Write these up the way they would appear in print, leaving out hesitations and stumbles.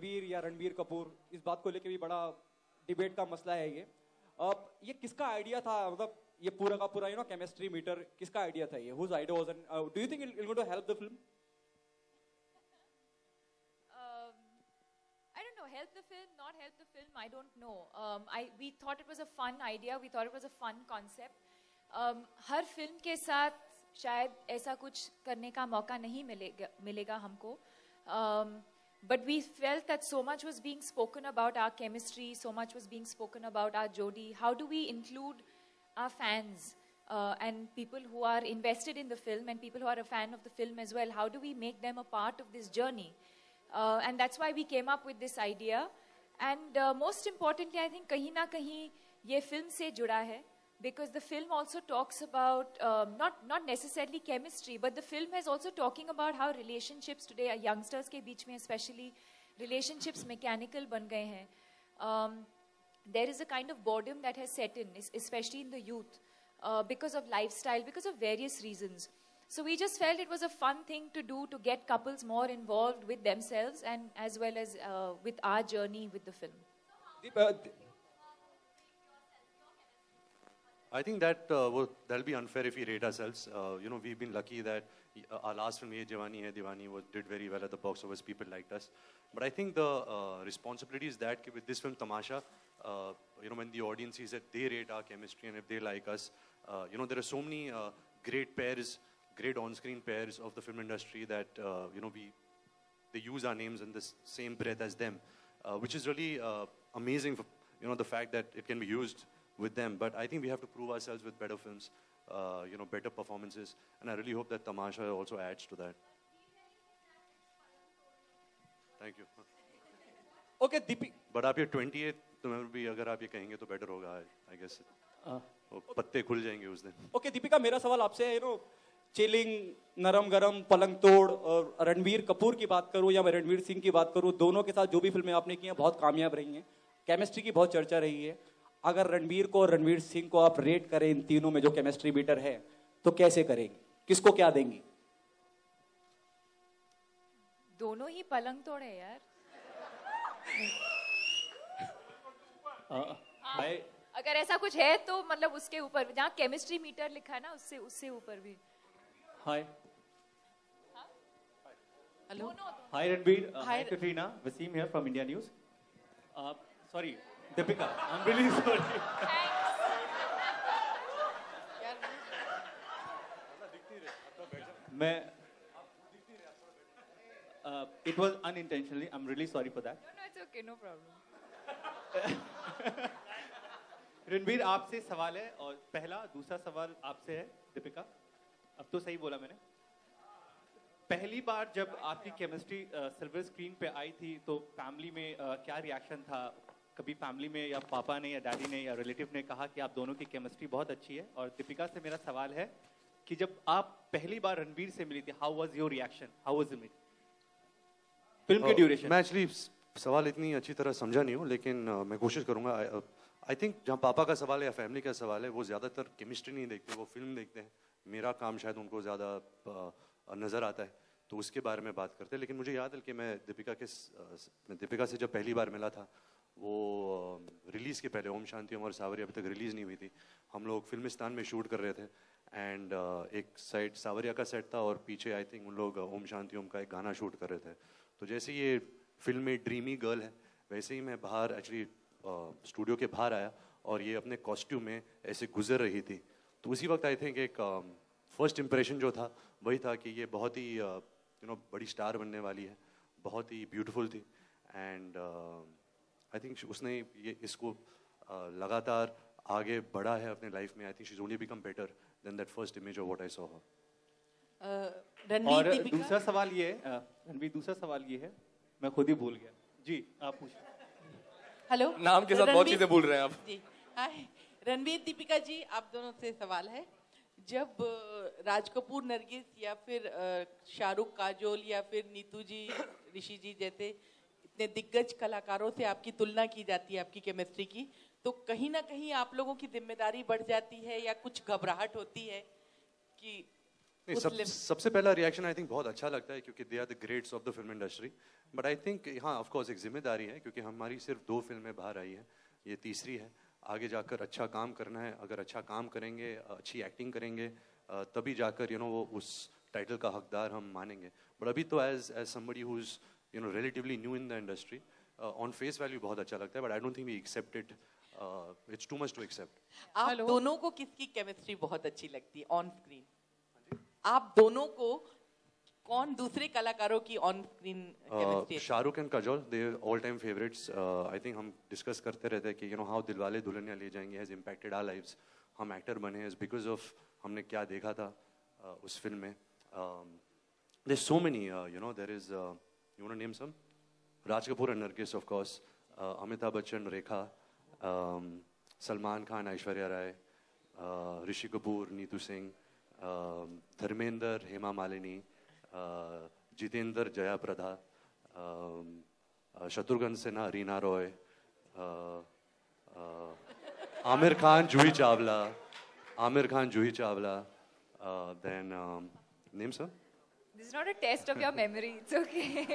रणवीर या रणबीर कपूर, इस बात को लेके भी बड़ा डिबेट का मसला है ये। अब ये किसका आइडिया था, मतलब ये पूरा का पूरा केमिस्ट्री मीटर किसका आइडिया था ये? Whose idea was it? Do you think it will going to help the film? I don't know, help the film, not help the film, I don't know. We thought it was a fun idea, we thought it was a fun concept. Her film के साथ शायद ऐसा कुछ करने का मौका नहीं मिलेगा हमको. But we felt that so much was being spoken about our chemistry, so much was being spoken about our Jodi. How do we include our fans and people who are invested in the film and people who are a fan of the film as well? How do we make them a part of this journey? And that's why we came up with this idea. And most importantly, I think kahin na kahin ye film se juda hai. Because the film also talks about not necessarily chemistry, but the film is also talking about how relationships today, youngsters ke beech mein especially, relationships mechanical ban gaye hain. There is a kind of boredom that has set in, especially in the youth, because of lifestyle, because of various reasons. So we just felt it was a fun thing to do, to get couples more involved with themselves and as well as with our journey with the film. I think that that'll be unfair if we rate ourselves. We've been lucky that our last film, Ye Jawani Hai Diwani, did very well at the box office. People liked us. But I think the responsibility is that with this film, Tamasha, when the audience sees that they rate our chemistry and if they like us, there are so many great pairs, great on-screen pairs of the film industry that, they use our names in the same breath as them, which is really amazing for, the fact that it can be used with them. But I think we have to prove ourselves with better films, better performances, and I really hope that Tamasha also adds to that. Thank you. Okay, Deepika. But आप ये 28 तो मैं भी अगर आप ये कहेंगे तो better होगा, I guess. पत्ते खुल जाएंगे उस दिन. Okay, दीपिका, मेरा सवाल आपसे है, चिलिंग, नरम गरम, पलंग तोड़, और रणबीर कपूर की बात करूं या मैं रणवीर सिंह की बात करूं, दोनों के साथ जो भी फिल्में आपने की हैं बहुत कामयाब रही हैं, केमिस्ट्री की बहुत चर्चा रही है. अगर रणबीर को और रणवीर सिंह को आप रेट करें इन तीनों में जो केमिस्ट्री बीटर है, तो कैसे करेंगे? किसको क्या देंगी? दोनों ही पलंग तोड़े यार. अगर ऐसा कुछ है तो मतलब उसके ऊपर जहाँ केमिस्ट्री मीटर लिखा है ना, उससे ऊपर भी. Hi. Hello. Hi Ranbir. Hi Katrina. Wasim here from India News. Sorry. Deepika, I'm really sorry. It was unintentionally. I'm really sorry for that. No, it's okay, no problem. Ranbir, आपसे सवाल है और पहला दूसरा सवाल आपसे है. दीपिका, अब तो सही बोला मैंने. पहली बार जब आपकी केमिस्ट्री सिल्वर स्क्रीन पे आई थी तो फैमिली में क्या रिएक्शन था? कभी फैमिली में या पापा ने या डैडी ने या रिलेटिव ने कहा कि आप दोनों की केमिस्ट्री बहुत अच्छी है? और दीपिका से मेरा सवाल है कि जब आप पहली बार रणबीर से मिली थी, how was your reaction? How was it? Film की ड्यूरेशन. मैं एक्चुअली सवाल इतनी अच्छी तरह समझा नहीं हूँ, लेकिन मैं कोशिश करूंगा. आई थिंक जहाँ पापा का सवाल है या फैमिली का सवाल है, वो ज्यादातर केमिस्ट्री नहीं देखते, वो फिल्म देखते हैं. मेरा काम शायद उनको ज्यादा नजर आता है, तो उसके बारे में बात करते हैं. लेकिन मुझे याद है कि मैं दीपिका से जब पहली बार मिला था, वो रिलीज़ के पहले, ओम शांति ओम और सावरिया अभी तक रिलीज़ नहीं हुई थी. हम लोग फिल्मिस्तान में शूट कर रहे थे एंड एक साइड सावरिया का सेट था और पीछे आई थिंक उन लोग ओम शांति ओम का एक गाना शूट कर रहे थे. तो जैसे ये फिल्म में ड्रीमी गर्ल है, वैसे ही मैं बाहर एक्चुअली स्टूडियो के बाहर आया और ये अपने कॉस्ट्यूम में ऐसे गुजर रही थी. तो उसी वक्त आई थिंक एक फर्स्ट इम्प्रेशन जो था वही था कि ये बहुत ही बड़ी स्टार बनने वाली है, बहुत ही ब्यूटीफुल थी. एंड आई थिंक उसने ये इसको लगातार आगे बढ़ा है अपने लाइफ में. I think she is only become better than that first image of what I saw her. और दूसरा सवाल ये है, रणबीर, दूसरा सवाल ये है, मैं खुद ही भूल गया. जी, आप पूछिए. हेलो. नाम के साथ बहुत चीजें भूल रहे हैं आप. जी, हाय रणबीर, दीपिका जी, आप दोनों से सवाल है. जब राज कपूर, नरगिस या फिर शाहरुख, काजोल या फिर नीतू जी, ऋषि जी जैसे इतने दिग्गज कलाकारों से आपकी तुलना की जाती है आपकी केमिस्ट्री की, तो कहीं ना कहीं आप लोगों की जिम्मेदारी बढ़ जाती है या कुछ घबराहट होती है कि उस सबसे पहला रिएक्शन आई थिंक बहुत अच्छा लगता है क्योंकि they are the greats of the film industry. But I think हाँ ऑफ कोर्स एक जिम्मेदारी है क्योंकि हमारी सिर्फ 2 फिल्में बाहर आई हैं, ये तीसरी है। आगे जाकर अच्छा काम करना है, अगर अच्छा काम करेंगे, अच्छी एक्टिंग करेंगे, तभी जाकर वो उस टाइटल का हकदार हम मानेंगे। बट अभी तो as somebody who is relatively new in the industry, on face value बहुत अच्छा लगता है, but I don't think we accept it, it's too much to accept. आप दोनों को किसकी केमिस्ट्री बहुत अच्छी लगती है ऑन स्क्रीन? आप दोनों को कौन दूसरे कलाकारों की on screen chemistry? Shahrukh and Kajol, they all time favourites. I think हम डिस्कस करते रहते हैं कि how Dilwale Dulhania Le Jayenge has impacted our lives. हम एक्टर बने इज बिकॉज ऑफ हमने क्या देखा था उस फिल्म में। There so many there is you want to name some? Raj Kapoor and Nargis of course, Amitabh Bachchan, Rekha, Salman Khan, Aishwarya Rai, Rishi Kapoor, Neetu Singh, Dharmendra, Hema Malini, Jeetendra, Jaya Prada, Shatrughan Sinha, Reena Roy, Aamir Khan, Juhi Chawla, then name sir? This is not a test of your memory. It's okay.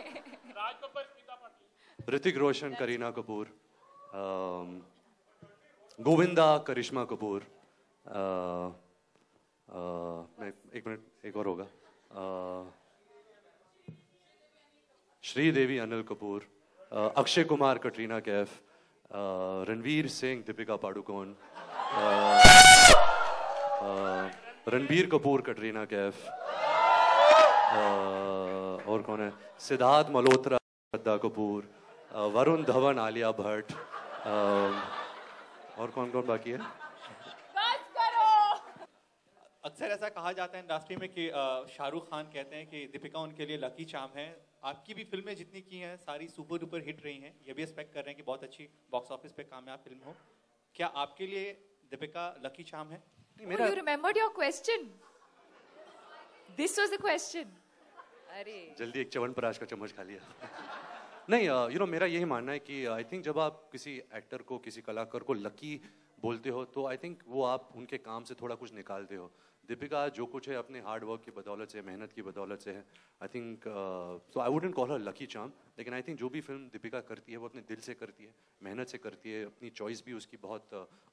Hrithik Roshan, Kareena Kapoor, Govinda, Karisma Kapoor, एक मिनट, एक और होगा, श्रीदेवी, अनिल कपूर, अक्षय कुमार, कटरीना कैफ, रणवीर सिंह, दीपिका पादुकोण, रणबीर कपूर, कटरीना कैफ, और कौन है, सिद्धार्थ मल्होत्रा, श्रद्धा कपूर, वरुण धवन, आलिया भट्ट, और कौन कौन बाकी है? अक्सर ऐसा कहा जाता है इंडस्ट्री में कि शाहरुख खान कहते हैं कि दीपिका उनके लिए लकी चार्म है। आपकी भी फिल्में जितनी की हैं सारी सुपर डुपर हिट रही हैं, ये भी एक्सपेक्ट कर रहे हैं कि बहुत अच्छी बॉक्स ऑफिस पे कामयाब फिल्म हो। क्या आपके लिए दीपिका लकी चार्म है? You remembered your question. This was the question. अरे जल्दी एक च्यवनप्राश का चम्मच खा लिया। नहीं, मेरा यही मानना है कि आई थिंक जब आप किसी एक्टर को, किसी कलाकार को लकी बोलते हो तो आई थिंक वो आप उनके काम से थोड़ा कुछ निकालते हो। दीपिका जो कुछ है अपने हार्ड वर्क की बदौलत से, मेहनत की बदौलत से है। I think so I wouldn't call her lucky charm, लेकिन आई थिंक जो भी फिल्म दीपिका करती है वो अपने दिल से करती है, मेहनत से करती है, अपनी चॉइस भी उसकी बहुत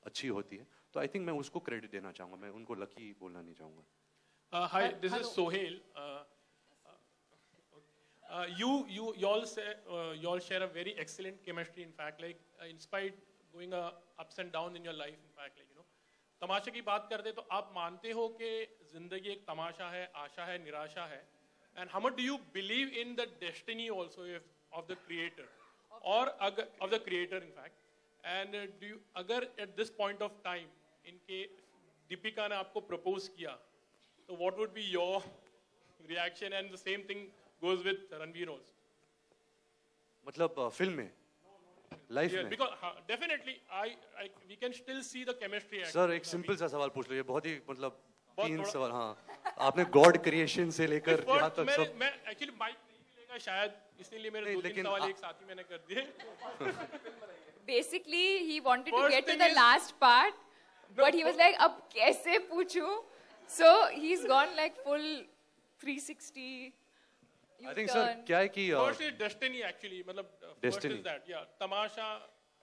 अच्छी होती है। तो आई थिंक मैं उसको क्रेडिट देना चाहूँगा, मैं उनको लकी बोलना नहीं चाहूँगा। Hi, this is Sohail. You all share a very excellent chemistry. In fact, like in spite going ups and downs in your life, in fact, like तमाशे की बात करते तो आप मानते हो कि जिंदगी एक तमाशा है, आशा है, निराशा है, and how much do you believe in the destiny also of the creator, or of the creator in fact, and do you अगर at this point of time इनके दीपिका ने आपको propose किया so what would be your reaction? And the same thing goes with Ranveer also. मतलब film में, life में? Because definitely we can still see the chemistry. Sir एक simple सा सवाल पूछ लीजिए, बहुत ही मतलब 3 सवाल। हाँ, आपने गॉड क्रिएशन से लेकर यहाँ तक सब। मैं एक्चुअली माइक नहीं मिलेगा शायद, इसलिए मेरे 2-3 सवाल एक साथ ही मैंने कर दिए। Basically, he wanted to get to the last part, but he was like, अब कैसे पूछूं? So he's gone like full 360. I think sir क्या है कि first is destiny actually, मतलब first is that, yeah, तमाशा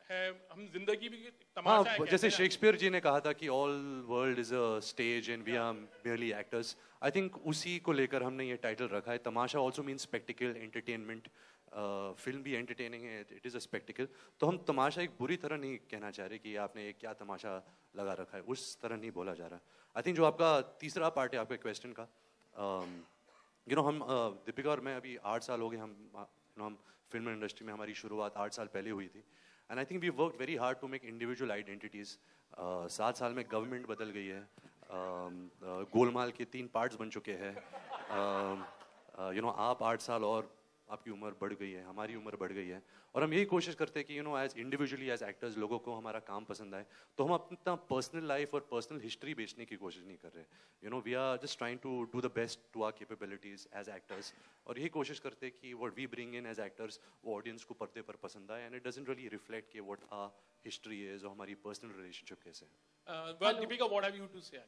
है, हम जिंदगी भी तमाशा है। जैसे शेक्सपियर जी ने कहा था कि all world is a stage and we are merely actors। I think उसी को लेकर हमने ये टाइटल रखा है। Tamasha also means spectacle, entertainment. Film भी एंटरटेनिंग है, इट इज़ अ स्पेक्टिकल। तो हम तमाशा एक बुरी तरह नहीं कहना चाह रहे कि आपने एक क्या तमाशा लगा रखा है, उस तरह नहीं बोला जा रहा। आई थिंक जो आपका तीसरा पार्ट है आपके क्वेश्चन का, हम दीपिका और मैं अभी 8 साल हो गए, हम फिल्म इंडस्ट्री में हमारी शुरुआत 8 साल पहले हुई थी। And I think we work very hard to make individual identities. 7 साल में गवर्नमेंट बदल गई है, गोलमाल के 3 पार्ट्स बन चुके हैं। आप 8 साल और आपकी उम्र बढ़ गई है, हमारी उम्र बढ़ गई है, और हम यही कोशिश करते हैं कि एज इंडिविजुअली एज एक्टर्स लोगों को हमारा काम पसंद आए। तो हम अपना पर्सनल लाइफ और पर्सनल हिस्ट्री बेचने की कोशिश नहीं कर रहे। We are just trying to do the best to our capabilities as actors, और यही कोशिश करते हैं कि what we bring in as actors वो ऑडियंस को पर्दे पर पसंद आए, and it doesn't really reflect कि व्हाट आवर हिस्ट्री इज और हमारी पर्सनल रिलेशनशिप कैसे है। Well, Deepika, what have you to say?